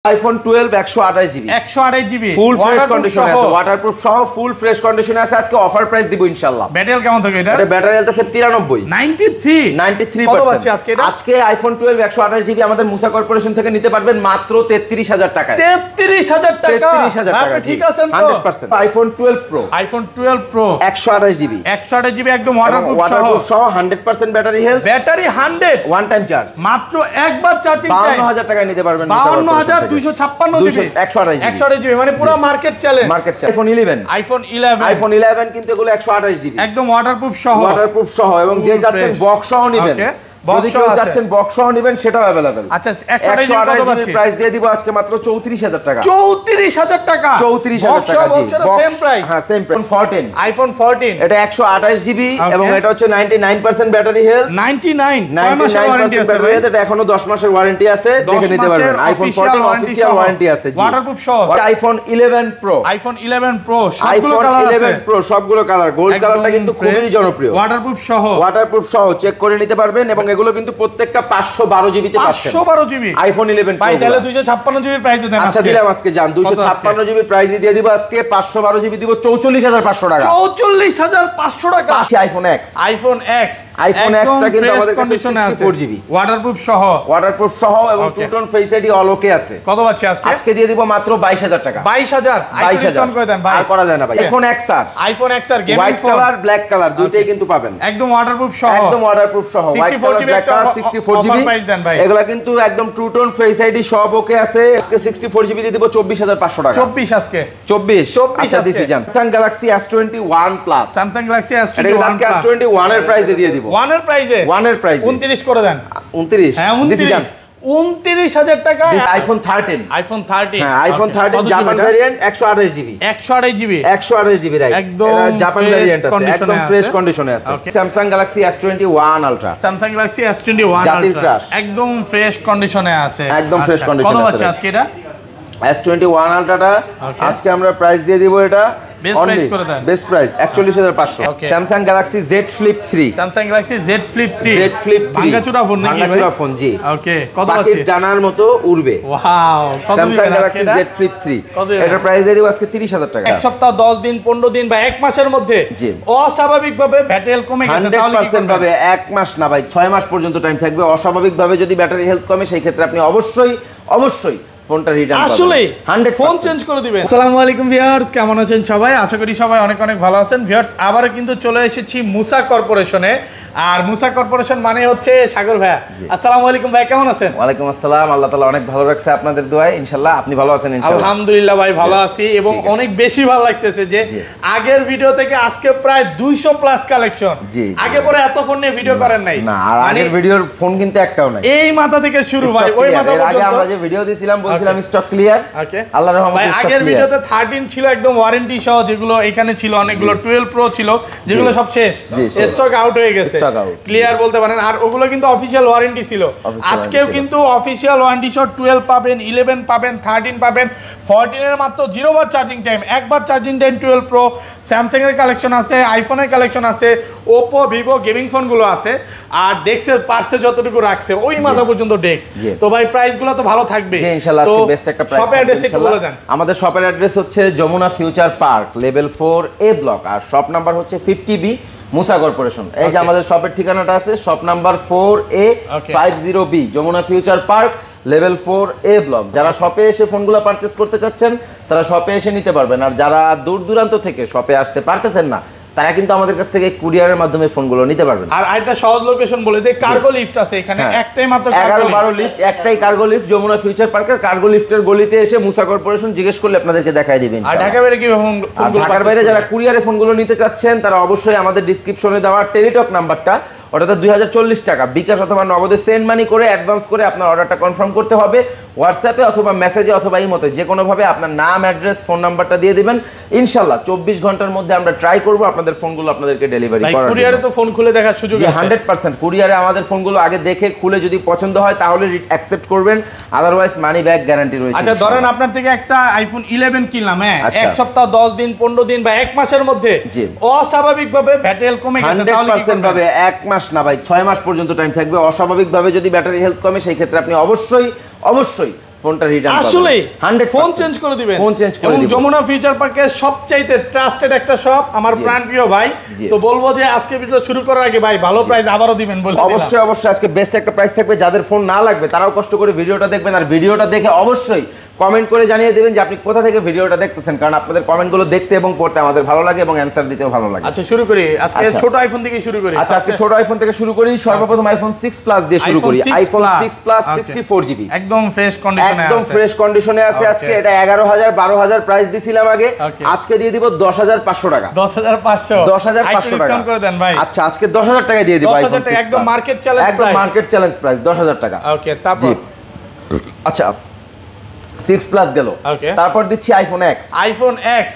iPhone 12 128 GB 128 GB full fresh condition আছে, waterproof সহ full fresh condition আছে। আজকে অফার প্রাইস দিব ইনশাআল্লাহ। ব্যাটারি কেমন থাকে এটা? এটা ব্যাটারি হেলথ আছে 93 কত পাচ্ছি আজকে এটা? আজকে iPhone 12 128 জিবি আমাদের মুসা কর্পোরেশন থেকে নিতে পারবেন মাত্র 33000 টাকায়। 33000 টাকা, 33000 টাকা ঠিক আছে তো? 100% iPhone 12 Pro 128 জিবি 128 জিবি একদম ওয়াটারপ্রুফ সহ 100% battery health, battery 100 one time charge, মাত্র একবার চার্জিং টাইম 52000 টাকায় নিতে পারবেন। 52256 জিবি 128 জিবি মানে পুরো মার্কেট চ্যালেঞ্জ। iPhone 11 কিন্তু এগুলো 128 জিবি একদম ওয়াটারপ্রুফ সহ এবং যে যাচ্ছেন বক্স সহ নেবেন, যদি কেউ যাচ্ছেন বক্স সহ নেবেন সেটাও अवेलेबल। আচ্ছা 128 জিবি প্রাইস দিয়ে দিব আজকে মাত্র 34000 টাকা। 34000 টাকা 34000 টাকা জি, সেম প্রাইস। হ্যাঁ সেম প্রাইস। iPhone 14 এটা 128 জিবি এবং এটা হচ্ছে 99% ব্যাটারি হেলথ, 99% ব্যাটারি হেলথ। এটা এখনো 10 মাসের ওয়ারেন্টি আছে, দেখে নিতে পারবেন। iPhone 14 অফিশিয়াল ওয়ারেন্টি আছে জি, ওয়াটারপ্রুফ সহ। iPhone 11 Pro সবগুলো কালার আছে, সবগুলো কালার। গোল্ড কালারটা কিন্তু খুবই জনপ্রিয়, ওয়াটারপ্রুফ সহ চেক করে নিতে পারবেন এবং এগুলো কিন্তু প্রত্যেকটা 512 জিবি তে পাচ্ছেন। 512 জিবি iPhone 11 Pro ভাই, তাহলে 256 জিবির প্রাইসে দেন। আচ্ছা দিলাম আজকে জান 256 জিবি প্রাইস দিয়ে দিব আজকে। 512 জিবি দিব 44500 টাকা। 44500 টাকা। iPhone X টা কিন্তু আমাদের কাছে 64 জিবি ওয়াটারপ্রুফ সহ এবং two tone face ID all okay আছে। কত পাচ্ছি আজকে? আজকে দিয়ে দিব মাত্র 22000 টাকা। 22000 ডিসকাউন্ট করে দেন ভাই, আর করা যায় না ভাই। iPhone XR gaming white colour black colour দুটেই কিন্তু পাবেন একদম ওয়াটারপ্রুফ সহ, white colour black colour 64 GB. এগুলা কিন্তু একদম টু টোন ফেস আইডি সব ওকে আছে। আজকে 64 জিবি দিয়ে দিব 24500 টাকা। 24 আজকে 24 আচ্ছা দিছি জান। Samsung Galaxy S21 Plus এটা আজকে S21 এর প্রাইসে দিয়ে দিব। 1 এর প্রাইসে 29 করে দেন। 29 হ্যাঁ 29000 টাকা। iPhone 13 হ্যাঁ iPhone 13 Japan variant 128 GB right, একদম জাপান ভেরিয়েন্ট আছে, একদম ফ্রেশ কন্ডিশনে আছে। Samsung Galaxy S21 Ultra জাতির ক্রাশ একদম ফ্রেশ কন্ডিশনে আছে, একদম ফ্রেশ কন্ডিশনে আছে। কত আছে আজকে এটা? S21 Ultra টা আজকে আমরা প্রাইস দিয়ে দিব এটা best price 41500। Samsung Galaxy Z Flip 3 ভাঙাচোরা ফোন জি, ওকে কত আছে? পাখির ডানার মতো উড়বে। ওয়াও, কত Samsung Galaxy Z Flip 3 এটার প্রাইস দিয়ে দিব আজকে 30000 টাকা। এক সপ্তাহ 10 দিন 15 দিন বা এক মাসের মধ্যে অস্বাভাবিকভাবে ব্যাটারি কমে গেছে, তাহলে 100% ভাবে এক মাস না ভাই 6 মাস পর্যন্ত টাইম থাকবে। অস্বাভাবিকভাবে যদি ব্যাটারি হেলথ কমে সেই ক্ষেত্রে আপনি অবশ্যই ফোনটা রিটার্ন করবেন, আসলে 100% ফোন চেঞ্জ করে দিবেন। আসসালামু আলাইকুম ভিউয়ার্স, কেমন আছেন সবাই? আশা করি সবাই অনেক ভালো আছেন। ভিউয়ার্স আবারও কিন্তু চলে এসেছি মুসা কর্পোরেশনে। আর মুসা কর্পোরেশন মানে হচ্ছে সাগর ভাই। আসসালামু আলাইকুম ভাই, কেমন আছেন? ওয়ালাইকুম আসসালাম, আল্লাহ তাআলা অনেক ভালো রাখছে আপনাদের দোয়ায়, ইনশাআল্লাহ আপনি ভালো আছেন? ইনশাআল্লাহ আলহামদুলিল্লাহ ভাই ভালো আছি এবং অনেক বেশি ভালো লাগতেছে যে আগের ভিডিও থেকে আজকে প্রায় 200 প্লাস কালেকশন। আগে পরে এত ফোন নিয়ে ভিডিও করেন নাই না, আর আগের ভিডিওর ফোন কিন্তু একটাও নাই। এই মাথা থেকে শুরু ভাই, ওই মাথা পর্যন্ত। আগে আমরা যে ভিডিও দিয়েছিলাম বলছিলাম স্টক ক্লিয়ার, ওকে আল্লাহর রহমতে স্টক ক্লিয়ার। আগের ভিডিওতে 13 ছিল একদম ওয়ারেন্টি সহ, যেগুলো এখানে ছিল অনেকগুলো 12 প্রো ছিল, যেগুলো সব শেষ, স্টক আউট হয়ে গেছে, ক্লিয়ার বলতে পারেন। আর ওগুলো কিন্তু অফিশিয়াল ওয়ারেন্টি ছিল। আজকেও কিন্তু অফিশিয়াল ওয়ারেন্টি সহ 12 পাবেন, 11 পাবেন, 13 পাবেন। 14 এর মাত্র 0 বার চার্জিং টাইম, একবার চার্জিং টাইম 12 প্রো। স্যামসাং এর কালেকশন আছে, আইফোনের কালেকশন আছে, ওপো ভিভো গেমিং ফোনগুলো আছে। আর ডেস্কের পার্সে যতটুকু রাখছে ওই মাথা পর্যন্ত ডেস্ক। তো ভাই প্রাইসগুলো তো ভালো থাকবে জি ইনশাআল্লাহ। আজকে বেস্ট একটা প্রাইস। শপের অ্যাড্রেস একটু বলে দেন। আমাদের শপের অ্যাড্রেস হচ্ছে Jamuna future park level 4A block, আর শপ নাম্বার হচ্ছে 50B মুসা কর্পোরেশন। এই যে আমাদের শপের ঠিকানাটা আছে, shop number 4A 50B Jamuna future park level 4A block. যারা শপে এসে ফোনগুলো পারচেজ করতে চাচ্ছেন তারা শপে এসে নিতে পারবেন, আর যারা দূর দূরান্ত থেকে শপে আসতে পারতেছেন না তারা কিন্তু আমাদের কাছ থেকে কুরিয়ারের মাধ্যমে ফোনগুলো নিতে পারবেন। আর একটা সহজ লোকেশন বলে দেই, কার্গো লিফট আছে এখানে, একটাই মাত্র 11-12 লিফট, একটাই কার্গো লিফট যমুনা ফিউচার পার্কের কার্গো লিফটের গলিতে এসে মুসা কর্পোরেশন জিজ্ঞেস করলে আপনাদেরকে দেখাই দিবেন। আর ঢাকার বাইরে কি ফোনগুলো? ঢাকার বাইরে যারা কুরিয়ারে ফোনগুলো নিতে চাচ্ছেন তারা অবশ্যই আমাদের ডেসক্রিপশনে দেওয়া টেলিটক নাম্বারটা, ওটাতে 2040 টাকা বিকাশ অথবা নগদে সেন্ড মানি করে অ্যাডভান্স করে আপনার অর্ডারটা কনফার্ম করতে হবে। হোয়াটসঅ্যাপে অথবা মেসেজে অথবা ইমোতে যে কোনোভাবে আপনার নাম, অ্যাড্রেস, ফোন নাম্বারটা দিয়ে দিবেন। ইনশাআল্লাহ 24 ঘন্টার মধ্যে আমরা ট্রাই করব আপনাদের ফোনগুলো আপনাদেরকে ডেলিভারি করার। কুরিয়ারে তো ফোন খুলে দেখার সুযোগ আছে 100%। কুরিয়ারে আমাদের ফোনগুলো আগে দেখে খুলে যদি পছন্দ হয় তাহলে অ্যাকসেপ্ট করবেন, আদারওয়াইজ মানি ব্যাক গ্যারান্টি রয়েছে। আচ্ছা ধরেন আপনার থেকে একটা আইফোন 11 কিনলাম, এক সপ্তাহ 10 দিন 15 দিন বা এক মাসের মধ্যে অস্বাভাবিকভাবে ব্যাটারি কমে গেছে, তাহলে 100% ভাবে এক মাস না ভাই 6 মাস পর্যন্ত টাইম থাকবে। অস্বাভাবিকভাবে যদি ব্যাটারি হেলথ কমে সেই ক্ষেত্রে আপনি অবশ্যই ফোনটা রিটার্ন পাবেন আসলে 100% ফোন চেঞ্জ করে দিবেন ফোন চেঞ্জ করে এবং দিবেন যমুনা ফিউচার পার্কের সবচাইতে ট্রাস্টেড একটা শপ আমার প্রাণপ্রিয় ভাই তো বলবো যে আজকে ভিডিও শুরু করার আগে ভাই ভালো প্রাইস আবারও দিবেন বলে অবশ্যই অবশ্যই আজকে বেস্ট একটা প্রাইস থাকবে যাদের ফোন না লাগবে তারাও কষ্ট করে ভিডিওটা দেখবেন আর ভিডিওটা দেখে অবশ্যই কমেন্ট করে জানিয়ে দেবেন যে আপনি কোথা থেকে ভিডিওটা দেখতেছেন কারণ আপনাদের কমেন্টগুলো দেখতে এবং পড়তে আমাদের ভালো লাগে এবং অ্যানসার দিতেও ভালো লাগে আচ্ছা শুরু করি আজকে ছোট আইফোন থেকে শুরু করি আচ্ছা আজকে ছোট আইফোন থেকে শুরু করি সর্বপ্রথম আইফোন 6 প্লাস দিয়ে শুরু করি আইফোন 6 প্লাস 64 জিবি একদম ফ্রেশ কন্ডিশনে আছে একদম ফ্রেশ কন্ডিশনে আছে আজকে এটা 11000 12000 প্রাইস দিছিলাম আগে আজকে দিয়ে দিব 10500 টাকা 10500 টাকা করে দেন ভাই আচ্ছা আজকে 10000 টাকা দিয়ে দিব আইফোন 6 একদম মার্কেট চ্যালেঞ্জ প্রাইস একদম মার্কেট চ্যালেঞ্জ প্রাইস 10000 টাকা ওকে তারপর আচ্ছা 6 প্লাস গেল তারপর দিচ্ছি আইফোন এক্স আইফোন এক্স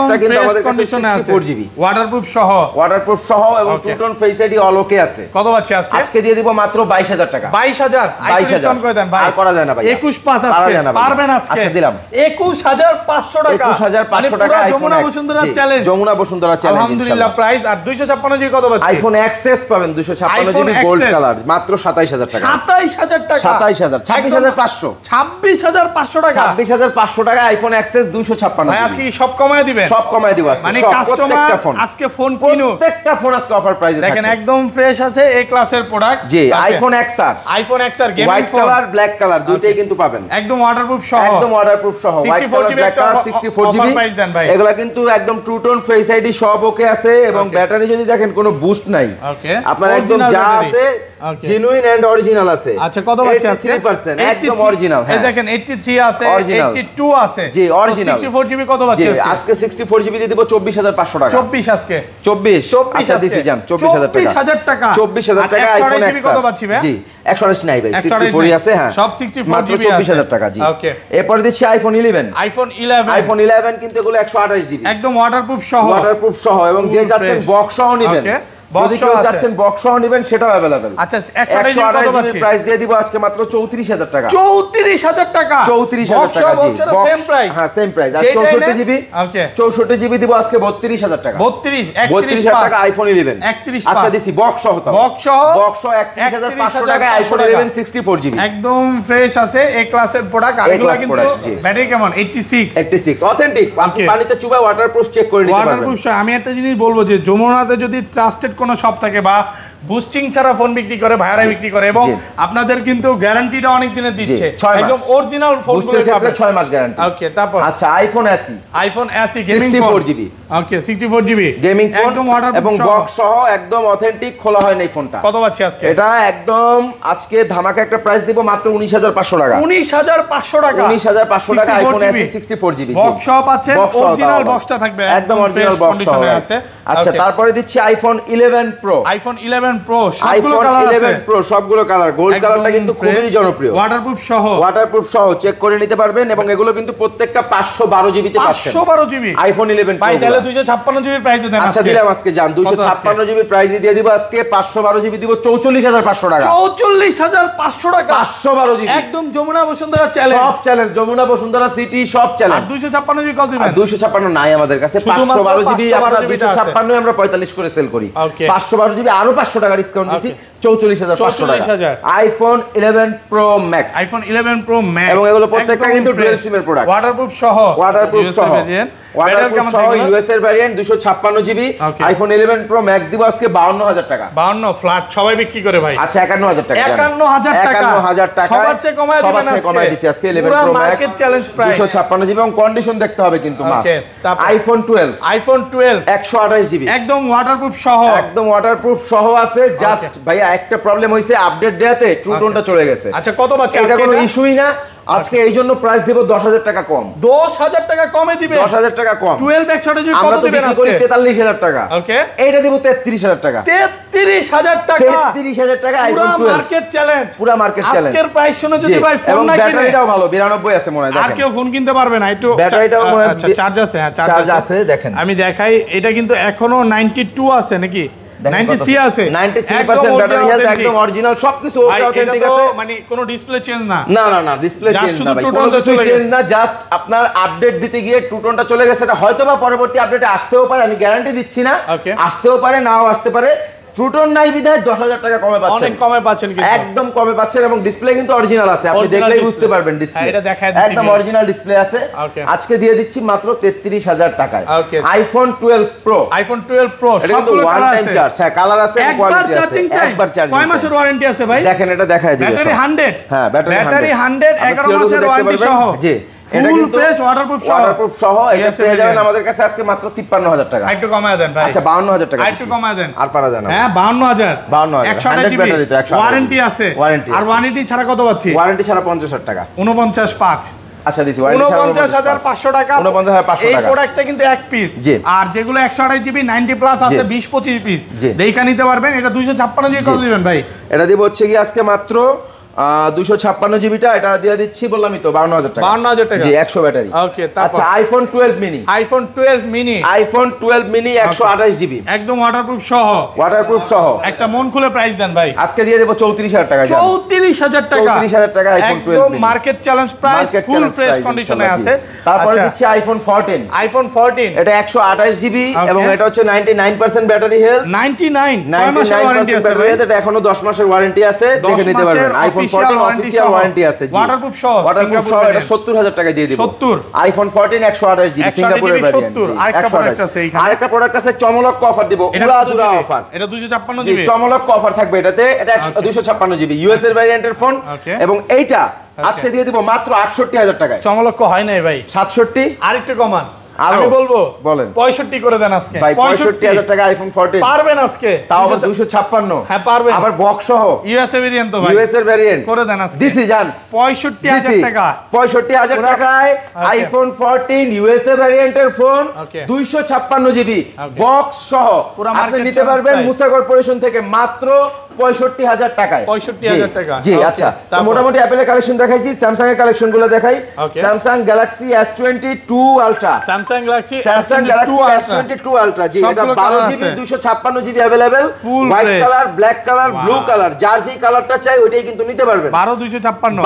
টা কিন্তু আমাদের কাছে 64 জিবি ওয়াটারপ্রুফ সহ এবং two tone face ID all okay আছে কত পাচ্ছি আজকে দিয়ে দিব মাত্র 22000 টাকা 22000 করে দেন ভাই আর করা যায় না ভাই 215 আজকে পারবেন আজকে আচ্ছা দিলাম 21500 টাকা 21500 টাকা যমুনা বসুন্ধরা চ্যালেঞ্জ ইনশাআল্লাহ আলহামদুলিল্লাহ প্রাইস আর 256 জিবি কত পাচ্ছি আইফোন এক্সএস পাবেন 256 জিবি গোল্ড কালার মাত্র 27000 টাকা 27000 টাকা 26500 26500 টাকা 26500 টাকা আইফোন এক্সএস 256 ভাই আজকে সব কমায় দিবেন সব কমায় দিব আজকে মানে কাস্টমার আজকে ফোন কিনুক প্রত্যেকটা ফোন আজকে অফার প্রাইসে দেখেন একদম ফ্রেশ আছে এ ক্লাসের প্রোডাক্ট জি iPhone XR gaming white colour black colour দুটেই কিন্তু পাবেন একদম ওয়াটারপ্রুফ সহ white colour black colour 64 GB এগুলা কিন্তু একদম টু টোন ফেস আইডি সব ওকে আছে এবং ব্যাটারি যদি দেখেন কোনো বুস্ট নাই আপনার একদম যা আছে জেনুইন এন্ড অরিজিনাল আছে আচ্ছা কত পাচ্ছি আজকে 83% একদম অরিজিনাল এই দেখেন 83 আছে 82 আছে জি অরিজিনাল 64 জিবি কত পাচ্ছি আজকে 64 জিবি দিয়ে দেব 24500 টাকা 24 আজকে 24 আচ্ছা দিছি জান 24000 টাকা 24000 টাকা আইফোন এক্স কত পাচ্ছি ভাই জি 128 নাই ভাই 64 আছে হ্যাঁ সব 64 জিবি আছে 24000 টাকা জি ওকে এরপর দিচ্ছি আইফোন 11 আইফোন 11 কিন্তু এগুলো 128 জিবি একদম ওয়াটারপ্রুফ সহ এবং যে যাচ্ছেন বক্স সহ নেবেন যদি কেউ যাচ্ছেন বক্স সহ নেবেন সেটাও अवेलेबल আচ্ছা 128 জিবি প্রাইস দিয়ে দিব আজকে মাত্র 34000 টাকা 34000 টাকা 34000 টাকা জি সেম প্রাইস হ্যাঁ সেম প্রাইস আর 64 জিবি ওকে 64 জিবি দিব আজকে 32000 টাকা 32000 টাকা আইফোন 11 আচ্ছা দিছি বক্স সহ তো বক্স সহ 31500 টাকা আইফোন 11 64 জিবি একদম ফ্রেশ আছে এ ক্লাসের প্রোডাক্ট আর এগুলো কিন্তু ব্যাটারি কেমন 86 অথেন্টিক আপনি পানিতে চুবায় ওয়াটারপ্রুফ চেক করে নিতে পারবেন ওয়াটারপ্রুফ আমি একটা জিনিস বলবো যে যমুনাতে যদি ট্রাস্টেড কোনো শপ থাকে বা বুস্টিং ছাড়া ফোন বিক্রি করে ভাইরা বিক্রি করে এবং আপনাদের কিন্তু গ্যারান্টিটা অনেক দিনের দিচ্ছে একদম অরিজিনাল ফোনগুলো ক্ষেত্রে 6 মাস গ্যারান্টি ওকে তারপর আচ্ছা আইফোন SE গেমিং 64 জিবি ওকে 64 জিবি গেমিং ফোন এবং বক্স সহ একদম অথেন্টিক খোলা হয় না এই ফোনটা কত পাচ্ছি আজকে এটা একদম আজকে ধামাকা একটা প্রাইস দিব মাত্র 19500 টাকা 19500 টাকা 19500 টাকা আইফোন SE 64 জিবি বক্স সহ পাচ্ছেন অরিজিনাল বক্সটা থাকবে একদম অরিজিনাল বক্স সহ আছে আচ্ছা তারপরে দিচ্ছি আইফোন 11 প্রো সবগুলো কালার আছে 11 প্রো সবগুলো কালার গোল্ড কালারটা কিন্তু খুবই জনপ্রিয় ওয়াটারপ্রুফ সহ চেক করে নিতে পারবেন এবং এগুলো কিন্তু প্রত্যেকটা 512 জিবি তে পাচ্ছেন 512 জিবি আইফোন 11 ভাই তাহলে 256 জিবি প্রাইসে দেন আচ্ছা দিলাম আজকে জান 256 জিবি প্রাইস দিয়ে দিব আজকে 512 জিবি দিব 44500 টাকা 44500 টাকা 512 জিবি একদম যমুনা বসুন্ধরা চ্যালেঞ্জ সব চ্যালেঞ্জ যমুনা বসুন্ধরা সিটি সব চ্যালেঞ্জ আর 256 জিবি কত দিবেন 256 নাই আমাদের কাছে 512 জিবি আমরা 256 আমরা 45 করে সেল করি 512 জিবি আরো 500 টাকা ডিসকাউন্ট দিছি 44500 টাকা আইফোন 11 প্রো ম্যাক্স এবং এগুলো প্রত্যেকটা কিন্তু ডুয়াল সিমের প্রোডাক্ট ওয়াটারপ্রুফ সহ ইউএস এর variant 256 GB iPhone 11 pro max দিব আজকে 52000 টাকা 52 ফ্ল্যাট সবাই বিক্রি করে ভাই আচ্ছা 51000 টাকা 51000 টাকা সবার চেয়ে কমায় দিবেন আজকে কমায় দিছি আজকে 11 pro max market challenge price 256 GB এবং কন্ডিশন দেখতে হবে কিন্তু মাস্ট আইফোন 12 128 জিবি একদম ওয়াটারপ্রুফ সহ আছে জাস্ট ভাইয়া একটা প্রবলেম হইছে আপডেট দেয়াতে ট্রু টোনটা চলে গেছে আচ্ছা কত পাচ্ছি এটা কোনো ইস্যুই না আজকে এই জন্য প্রাইস দেব 10000 টাকা কম 10000 টাকা কমে দিবে 10000 টাকা কম 12 128 জিবি কত দিবেন আজকে 43000 টাকা ওকে এইটা দেব 33000 টাকা 33000 টাকা 33000 টাকা আইফোন 12 পুরো মার্কেট চ্যালেঞ্জ আজকের প্রাইস শুনে যদি ভাই ফোন না কিনে ব্যাটারিটাও ভালো 92 আছে মনে হয় দেখেন আর কেউ ফোন কিনতে পারবে না একটু ব্যাটারিটাও মনে হয় আচ্ছা চার্জ আছে হ্যাঁ চার্জ আছে দেখেন আমি দেখাই এটা কিন্তু এখনো 92 আছে নাকি 93 আছে 93% ব্যাটারি হেলথ একদম অরিজিনাল সবকিছু ওকে অথেন্টিক আছে মানে কোনো ডিসপ্লে চেঞ্জ না না ডিসপ্লে চেঞ্জ না ভাই কোনো কিছু চেঞ্জ না জাস্ট আপনার আপডেট দিতে গিয়ে টু টোনটা চলে গেছে এটা হয়তোবা পরবর্তী আপডেটে আসতেও পারে আমি গ্যারান্টি দিচ্ছি না আসতেও পারে নাও আসতে পারে ট্রুটন নাই বিধায় 10,000 টাকা কমে পাচ্ছেন, অনেক কমে পাচ্ছেন কিন্তু একদম কমে পাচ্ছেন এবং ডিসপ্লে কিন্তু অরিজিনাল আছে, আপনি দেখলেই বুঝতে পারবেন ডিসপ্লে এটা দেখায় দিচ্ছি একদম অরিজিনাল ডিসপ্লে আছে। আজকে দিয়ে দিচ্ছি মাত্র 33,000 টাকায় আইফোন 12 প্রো। আইফোন 12 প্রো সবগুলো ওয়ান টাইম চার্জ, হ্যাঁ কালার আছে, কোয়ালিটি আছে, একবার চার্জিং। কয় মাসের ওয়ারেন্টি আছে ভাই? দেখেন এটা দেখায় দিবে, ব্যাটারি 100, হ্যাঁ ব্যাটারি 100 11 মাসের ওয়ারেন্টি সহ। জি এটা কিন্তু ফ্রেশ ওয়াটারপ্রুফ সহ এটা পেয়ে যাবেন আমাদের কাছে আজকে মাত্র 53,000 টাকা। একটু কমায় দেন ভাই। আচ্ছা 52,000 টাকা একটু কমায় দেন, আর পারা যায় না। হ্যাঁ 52,000 100 ব্যাটারি তো 100 ওয়ারেন্টি আছে, আর ওয়ারেন্টি ছাড়া কত পাচ্ছি? ওয়ারেন্টি ছাড়া 50,000 টাকা, 49.5। আচ্ছা দিছি ওয়ারেন্টি ছাড়া 49,500 টাকা। 49,500 এই টাকা। প্রোডাক্টটা কিন্তু এক পিস, আর যেগুলো 128 জিবি 90 প্লাস আছে 20-25 পিস দেখা নিতে পারবেন। এটা 256 জিবি কত দিবেন ভাই? এটা দিব হচ্ছে কি আজকে মাত্র 256 জিবিটা এটা দিয়ে দিচ্ছি বললামই তো 52,000 টাকা। 52,000 টাকা জি 100 ব্যাটারি। ওকে আচ্ছা iPhone 12 mini, iPhone 12 mini, iPhone 12 mini 128 GB একদম ওয়াটারপ্রুফ সহ, ওয়াটারপ্রুফ সহ। একটা মন খুলে প্রাইস দেন ভাই। আজকে দিয়ে দেব 34,000 টাকা। 34,000 টাকা, 34,000 টাকা আইফোন 12 একদম market challenge price, full fresh কন্ডিশনে আছে। তারপরে দিচ্ছি আইফোন 14, আইফোন 14 এটা 128 জিবি এবং এটা হচ্ছে 99% ব্যাটারি হেলথ। 99% ব্যাটারি হেলথ, এটা এখনো 10 মাসের ওয়ারেন্টি আছে, দেখে নিতে পারবেন। আইফোন 14 অফিশিয়াল ওয়ারেন্টি আছে, জি ওয়াটারপ্রুফ সহ, ওয়াটারপ্রুফ সহ। এটা 70,000 টাকা দিয়ে দিব। 70 আইফোন 14 128 জিবি সিঙ্গাপুরের ভ্যারিয়েন্ট। আরেকটা প্রোডাক্ট আছে এইখানে, আরেকটা প্রোডাক্ট আছে, চমলক অফার দিব, উড়াধুরা অফার। এটা 256 জিবি চমলক অফার থাকবে এটাতে। এটা 256 জিবি ইউএস এর ভ্যারিয়েন্টের ফোন এবং এইটা আজকে দিয়ে দিব মাত্র 68,000 টাকায়। চমলক হয় নাই ভাই, 67 আরেকটু কমান। আমি বলবো বলেন 65 করে দেন আজকে। ভাই 65,000 টাকা আইফোন 14 পারবেন আজকে? তাও আবার 256। হ্যাঁ পারবেন, আবার বক্স সহ, ইউএস এর ভেরিয়েন্ট তো ভাই, ইউএস এর ভ্যারিয়েন্ট করে দেন আজকে। দিছি জান 65,000 টাকা, 65,000 টাকায় আইফোন 14 ইউএস এর ভ্যারিয়েন্টের ফোন 256 জিবি বক্স সহ আপনি নিতে পারবেন মুসা কর্পোরেশন থেকে মাত্র 65,000 টাকায়। 65,000 টাকা, জি আচ্ছা তো মোটামুটি অ্যাপলের কালেকশন দেখাইছি, স্যামসাং এর কালেকশনগুলো দেখাই। Samsung galaxy S22 ultra, Samsung galaxy S22 ultra, জি এটা 12 GB 256 GB available, white colour, black colour, blue colour, যার যেই কালারটা চাই ওইটাই কিন্তু নিতে পারবেন।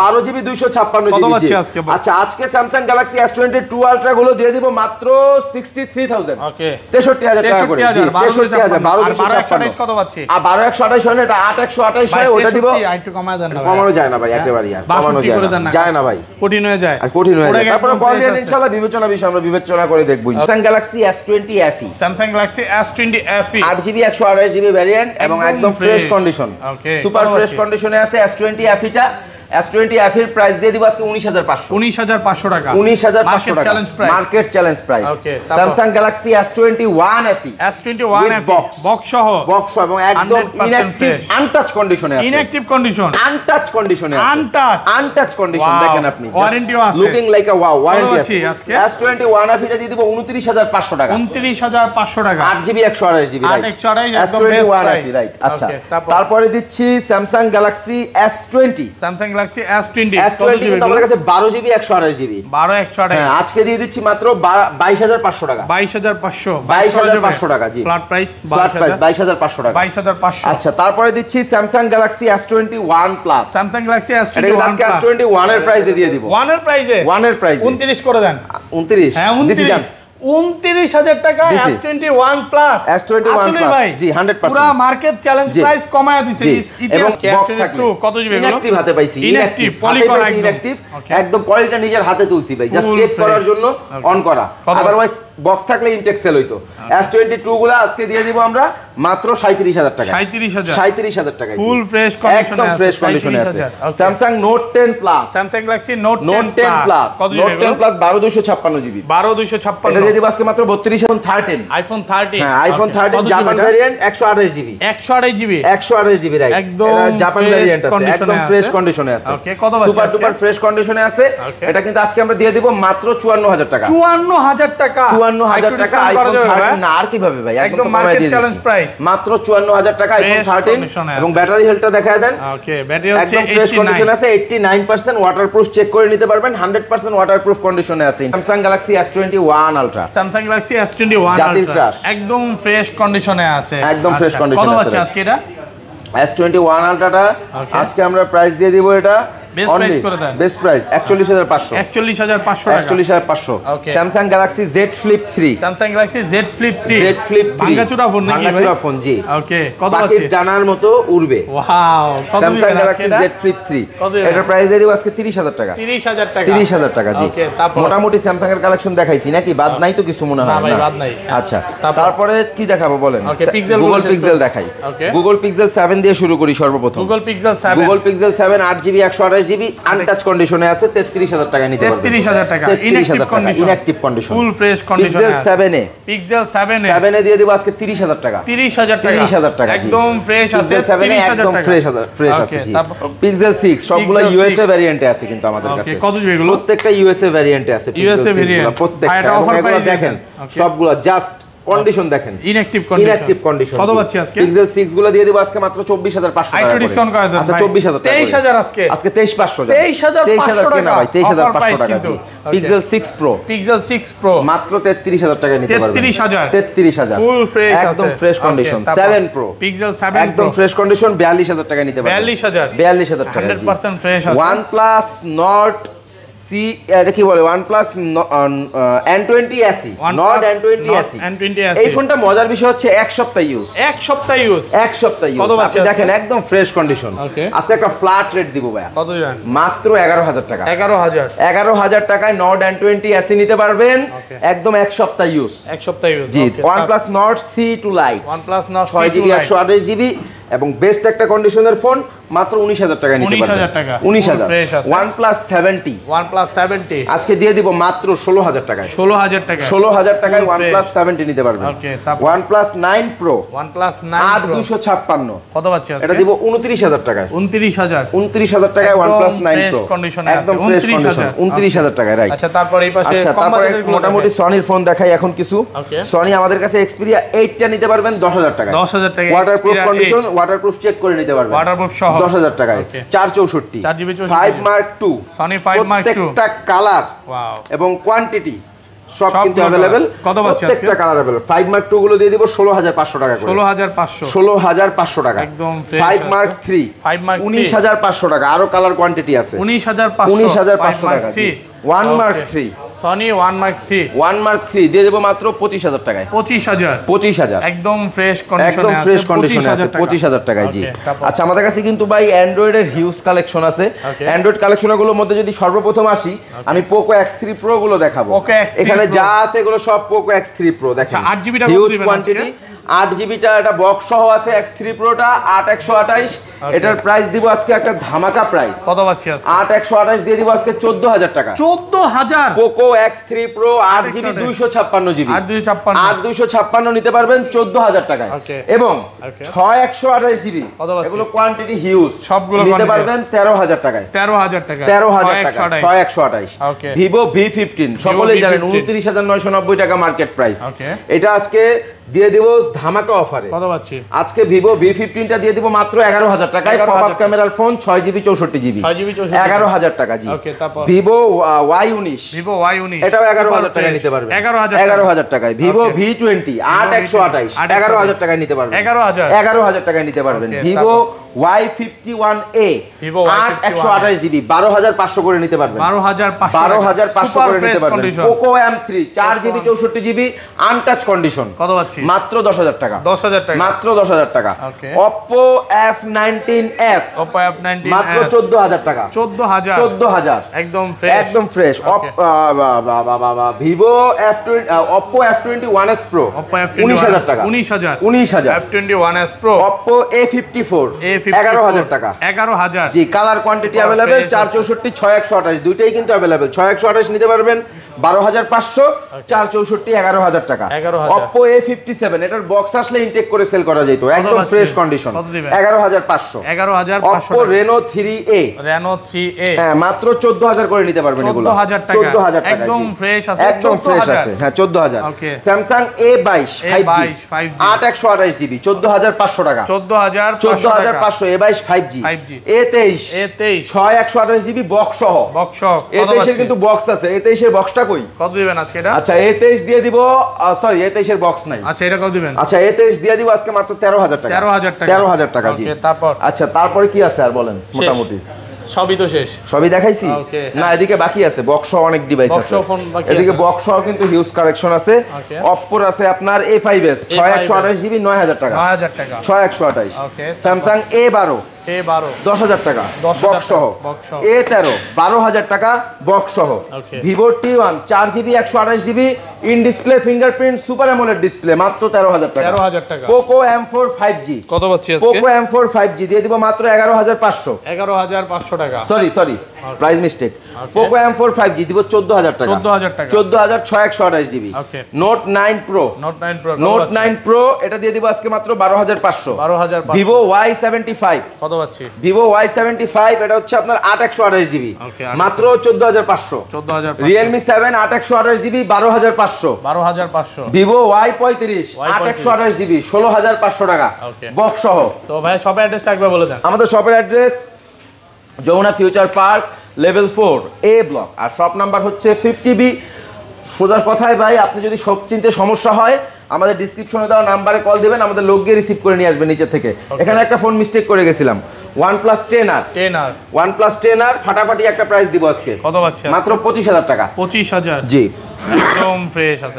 12 জিবি 256 জিবি। আচ্ছা আজকে স্যামসাং গ্যালাক্সি S22 আলট্রা গুলো দিয়ে দিব মাত্র 63,000, ওকে 63,000 টাকা করে। জি 63,000, 12,256 কত পাচ্ছি? আর 12,128 হয় না, এটা 8,128 হয়, ওটা দিব। একটু কমায় দেন না ভাই, কমানো যায় না ভাই, একেবারে আর কমানো যায় না ভাই, কঠিন হয়ে যায়, কঠিন হয়ে যায়। তারপরে কল দিয়ে ইনশাআল্লাহ বিবেচনা বিষয় আমরা বিবেচনা করে দেখব। Samsung Galaxy S20 FE, Samsung Galaxy S20 FE 8GB 128GB variant এবং একদম ফ্রেশ কন্ডিশন, সুপার ফ্রেশ কন্ডিশনে আছে S20 FE টা। S20 FE এর প্রাইস দিয়ে দিব আজকে 19,500 টাকা, 19,500 টাকা market challenge price. Samsung Galaxy S21 FE, S21 FE box সহ এবং একদম ইনঅ্যাকটিভ আনটাচ কন্ডিশনে আছে, আনটাচ কন্ডিশন দেখেন আপনি, ওয়ারেন্টিও আছে, লুকিং লাইক আ ওয়াও, ওয়ারেন্টি আছে। S21 FE টা দিয়ে দিব 29,500 টাকা, 29,500 টাকা, 8GB 128GB right, 828 S21 FE right. আচ্ছা তারপরে দিচ্ছি Samsung Galaxy S20, Samsung Galaxy S20 কিন্তু আমাদের কাছে 12GB 128GB, 12/128 হ্যাঁ আজকে দিয়ে দিচ্ছি মাত্র 22,500 টাকা, 22,500 টাকা, জি ফ্ল্যাট প্রাইস 22,500 টাকা, 22,500। আচ্ছা তারপরে দিচ্ছি Samsung Galaxy S21 plus, Samsung Galaxy এটা আজকে S21 এর প্রাইসে দিয়ে দিব, 1 এর প্রাইসে 29 করে দেন, 29 হ্যাঁ 29,000 টাকা S21 প্লাস, S21 ভাই জি 100% পুরো মার্কেট চ্যালেঞ্জ প্রাইস কমায়া দিছে। এবং বক্স থাকলে কত জিবি এগুলো? ইনঅ্যাকটিভ হাতে পাইছি, ইনঅ্যাকটিভ পলিকন ইনঅ্যাকটিভ একদম পলিটা নিজের হাতে তুলছি ভাই, জাস্ট চেক করার জন্য অন করা, আদারওয়াইজ বক্স থাকলে ইনটেক সেল হইতো। S22 গুলো আজকে দিয়ে দিব আমরা মাত্র 37,000 টাকা, 37,000 টাকা, ফুল ফ্রেশ কন্ডিশনে একদম ফ্রেশ কন্ডিশনে আছে। Samsung note 10 plus, Samsung Galaxy note 10 plus, note 10 plus 12,256GB, 12,256 এটা দিয়ে দিব আজকে মাত্র 32 13 আইফোন 13, হ্যাঁ iPhone 13 Japan variant 128GB, 128GB right, একদম জাপান ভ্যারিয়েন্ট আছে, একদম ফ্রেশ কন্ডিশনে আছে, ওকে কত বাজে? সুপার সুপার ফ্রেশ কন্ডিশনে আছে। এটা কিন্তু আজকে আমরা দিয়ে দিব মাত্র 54,000 টাকা, 54,000 টাকা, 54,000 টাকা আইফোন 13 না আর কিভাবে ভাই, একদম মার্কেট চ্যালেঞ্জ প্রাইস মাত্র 54,000 টাকা আইফোন 13 এবং ব্যাটারি হেলথটা দেখায় দেন। ওকে ব্যাটারি হচ্ছে একদম ফ্রেশ কন্ডিশন আছে, 89% ওয়াটারপ্রুফ, চেক করে নিতে পারবেন, 100% ওয়াটারপ্রুফ কন্ডিশনে আছে। Samsung Galaxy S21 ultra, Samsung Galaxy S21 ultra একদম ফ্রেশ কন্ডিশনে আছে, একদম ফ্রেশ কন্ডিশনে আছে। কত আছে আজকে এটা? S21 আলট্রাটা আজকে আমরা প্রাইস দিয়ে দিব এটা বেস্ট প্রাইস করে দেন। বেস্ট প্রাইস 41500 41500 টাকা 41500 ওকে Samsung Galaxy Z Flip 3 Samsung Galaxy Z Flip 3 Z Flip 3 ভাঙাচোরা ফোন নাকি ভাই? ভাঙাচোরা ফোন জি ওকে কত পাখির আছে ডানার মতো উড়বে ওয়াও কত Samsung Galaxy Z Flip 3 এটার প্রাইস দিয়ে দিব আজকে 30000 টাকা 30000 টাকা 30000 টাকা জি ওকে তারপর মোটামুটি Samsung এর কালেকশন দেখাইছি নাকি বাদ নাই তো কিছু মনে হয় না না ভাই বাদ নাই আচ্ছা তারপরে কি দেখাবো বলেন ওকে পিক্সেল Google Pixel দেখাই Google Pixel 7 দিয়ে শুরু করি সর্বপ্রথম Google Pixel 7 Google Pixel 7 8GB 128GB untouch কন্ডিশনে আছে 33000 টাকা নিতে পারবেন 33000 টাকা inactive condition full fresh condition Pixel 7 এ Pixel 7 7 এ দিয়ে দিব আজকে 30000 টাকা 30000 টাকা একদম ফ্রেশ আছে 30000 টাকা ফ্রেশ আছে জি Pixel 6 সবগুলো USA ভ্যারিয়েন্টে আছে কিন্তু আমাদের কাছে ওকে কত দিবে এগুলো প্রত্যেকটা USA ভ্যারিয়েন্টে আছে USA ভ্যারিয়েন্ট প্রত্যেকটা এগুলো দেখেন সবগুলো জাস্ট কন্ডিশন দেখেন ইনঅ্যাকটিভ কন্ডিশন কত পাচ্ছি আজকে Pixel 6 গুলো দিয়ে দিব আজকে মাত্র 24500 টাকা একটু ডিসকাউন্ট করে দেন আচ্ছা 24000 টাকা 23000 আজকে 23500 23500 টাকা ভাই 23500 টাকা জি Pixel 6 Pro Pixel 6 Pro মাত্র 33000 টাকা নিতে পারবেন 33000 ফুল ফ্রেশ আছে একদম ফ্রেশ কন্ডিশন 7 Pro Pixel 7 একদম ফ্রেশ কন্ডিশন 42000 টাকা নিতে পারবেন 42000 টাকা 100% ফ্রেশ আছে OnePlus Nord এটা কি বলে OnePlus N20 SE Nord N20 SE এই ফোনটা মজার বিষয় হচ্ছে এক সপ্তাহ ইউজ আপনি দেখেন একদম ফ্রেশ কন্ডিশন আজকে একটা ফ্ল্যাট রেট দিব ভাই কত দিবেন মাত্র 11000 টাকা 11000 টাকায় Nord N20 SE নিতে পারবেন একদম এক সপ্তাহ ইউজ জি OnePlus Nord C2 Lite 6GB 128GB এবং বেস্ট একটা কন্ডিশনের ফোন মাত্র 19000 টাকা নিতে পারবেন 19000 OnePlus 70 আজকে দিয়ে দিব মাত্র 16000 টাকায় 16000 টাকায় OnePlus 70 নিতে পারবেন OnePlus 9 Pro 8256 কত পাচ্ছি আজকে এটা দিব 29000 টাকায় 29000 টাকায় OnePlus 9 Pro একদম ফ্রেশ কন্ডিশন 29000 টাকায় রাইট আচ্ছা তারপর এই পাশে মোটামুটি সনির ফোন দেখাই এখন কিছু সনি আমাদের কাছে Xperia 8 টা নিতে পারবেন 10000 টাকায় ওয়াটারপ্রুফ কন্ডিশন ওয়াটারপ্রুফ চেক করে নিতে পারবেন ওয়াটারপ্রুফ সহ 10000 টাকায় 464 5 Mark II Sony 5 Mark II প্রত্যেকটা কালার ওয়াও এবং কোয়ান্টিটি সব কিন্তু अवेलेबल কত পাচ্ছি আজকে প্রত্যেকটা কালার अवेलेबल 5 Mark II গুলো দিয়ে দিব 16500 টাকা করে 16500 টাকা একদম 5 Mark III 19500 টাকা আরো কালার কোয়ান্টিটি আছে 19500 টাকা 1 Mark III Sony 1 Mark III দিয়ে দেব মাত্র 25000 টাকায় 25000 একদম ফ্রেশ কন্ডিশনে আছে 25000 টাকায় জি আচ্ছা আমাদের কাছে কিন্তু ভাই অ্যান্ড্রয়েড এর হিউজ কালেকশন আছে অ্যান্ড্রয়েড কালেকশনগুলোর মধ্যে যদি সর্বপ্রথম আসি আমি Poco X3 Pro গুলো দেখাবো এখানে যা আছে এগুলো সব Poco X3 Pro দেখেন 8GB টা হিউজ কোয়ান্টিটি 8GB টা এটা বক্স সহ আছে X3 Pro টা 8128 এটার প্রাইস দিব আজকে একটা ধামাকা প্রাইস কত পাচ্ছি আজকে 8128 দিয়ে দিব আজকে 14000 টাকা 14000 Poco X3 Pro 8GB 256GB 8256 নিতে পারবেন 14000 টাকায় এবং 6128GB এগুলো কোয়ান্টিটি হিউজ সবগুলো নিতে পারবেন 13000 টাকায় 13000 টাকা 6128 Vivo V15 সকলেই জানেন 29990 টাকা মার্কেট প্রাইস এটা আজকে দিয়ে দেব ধামাকা অফারে কত পাচ্ছি আজকে Vivo V15 টা দিয়ে দেব মাত্র 11000 টাকায় পপ আপ ক্যামেরার ফোন 6GB 64GB 11000 টাকা জি Vivo Y19 এটাও 11000 টাকায় নিতে পারবেন 11000 টাকায় Vivo V20 8128 11000 টাকায় নিতে পারবেন 11000 টাকায় নিতে পারবেন Vivo Y51A 8128GB 12500 করে নিতে পারবেন 12500 করে নিতে পারবেন Poco M3 4GB 64GB untouch condition কত পাচ্ছি মাত্র 10000 টাকা মাত্র 10000 টাকা Oppo F19s মাত্র 14000 টাকা 14000 একদম fresh Vivo Oppo F21s Pro 19000 টাকা 19000 F21s Pro Oppo A54 11000 টাকা 11000 জি কালার কোয়ান্টিটি अवेलेबल 464 6128 দুইটাই কিন্তু अवेलेबल 6128 নিতে পারবেন 12500 464 11000 টাকা Oppo A57 এটার বক্স আসলে ইনটেক করে সেল করা যেত একদম fresh condition 11500 Oppo Reno 3A হ্যাঁ মাত্র 14000 করে নিতে পারবেন এগুলো 14000 টাকা একদম ফ্রেশ আছে হ্যাঁ 14000 Samsung A22 5G 8128GB 14500 টাকা 14500 A22 5G A23 6128GB box সহ A23 এর কিন্তু বক্স আছে A23 এর বক্সটা কই কত দিবেন আজকে এটা আচ্ছা A23 দিয়ে দিব সরি A23 এর বক্স নাই আচ্ছা এটা কত দিবেন আচ্ছা A23 দিয়ে দিব আজকে মাত্র 13000 টাকা 13000 টাকা জি তারপর আচ্ছা তারপরে কি আছে আর বলেন মোটামুটি সবই তো শেষ, সবই দেখাইছি Okay, না, এদিকে বাকি আছে, বক্স অনেক ডিভাইস Box আছে, সহ phone বাকি এদিকে আছে। বক্স কিন্তু হিউজ কালেকশন আছে। Okay. অপ্পোর আছে আপনার A5s 6128 জিবি 9000 টাকা, 9000 টাকা। 6128। Okay. স্যামসাং A12 A12 10,000 টাকা 10,000 বক্স সহ। box সহ। A13 12,000 টাকা বক্স সহ। Okay. Vivo T1 4 GB 128 GB in display fingerprint super AMOLED display মাত্র 13,000 টাকা। 13,000 টাকা। পোকো M4 5G কত পাচ্ছি আজকে? পোকো M4 5G দিয়ে দিব মাত্র 11,500। 11,500 টাকা। Sorry price mistake. Poco M4 5G দিব 14,000 টাকা। 14,000 টাকা। 14,628 GB. Okay. Note 9 pro note 9 pro note 9 pro এটা দিয়ে দিব আজকে মাত্র 12,500। 12,500। ভিভো Y75 কত পাচ্ছি? ভিভো Y75 এটা হচ্ছে আপনার 8,128 জিবি Okay, মাত্র 14,500। 14,500। Realme 7 8,128 GB 12,500। 12,500। Vivo Y35 8,128 GB 16,500 টাকা Okay. বক্স সহ। তো ভাই শপের অ্যাড্রেসটা একবার বলে দেন। আমাদের শপের address Jamuna future park level 4 A block, আর শপ নাম্বার হচ্ছে 50B। সোজা কথায় ভাই, আপনি যদি সব চিনতে সমস্যা হয় আমাদের ডিসক্রিপশনে দেওয়া নাম্বারে কল দিবেন, আমাদের লোক গিয়ে রিসিভ করে নিয়ে আসবে নিচে থেকে। এখানে একটা ফোন মিস্টেক করে গেছিলাম, OnePlus 10R 10R OnePlus 10R ফাটাফাটি একটা প্রাইস দিব আজকে কত পাচ্ছি? মাত্র 25,000 টাকা। 25,000। জি একদম ফ্রেশ আছে।